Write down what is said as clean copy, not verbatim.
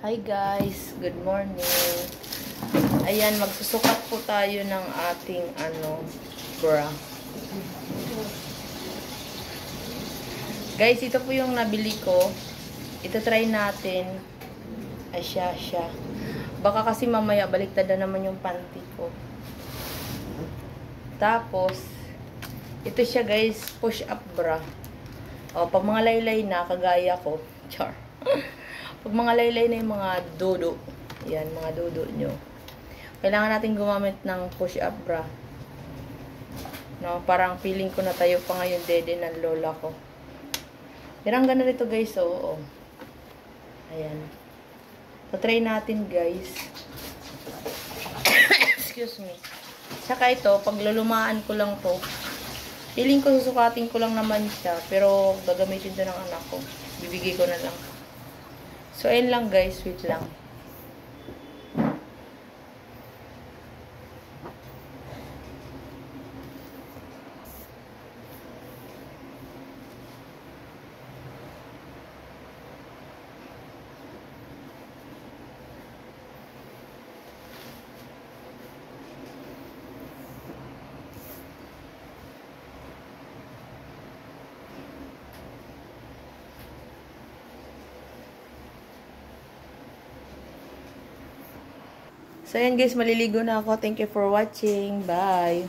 Hi guys, good morning. Ayan, magsusukat po tayo ng ating bra. Guys, ito po yung nabili ko. Ito try natin. Ay, siya. Baka kasi mamaya baliktad na naman yung panty ko. Tapos, ito siya guys, push up bra. O, pag mga laylay na, kagaya ko. Char. Pag mga laylay na yung mga dodo, yan, mga dodo nyo, kailangan natin gumamit ng push-up bra. No, parang feeling ko na tayo pa ngayon dede ng lola ko. Pero ang ganda nito guys, oo. Ayan. Patry natin guys. Excuse me. Saka ito, pag lulumaan ko lang to, feeling ko susukatin ko lang naman siya, pero gagamitin to ng anak ko. Bibigay ko na lang. So, ayun lang guys. Wait lang. So, ayan guys, maliligo na ako. Thank you for watching. Bye!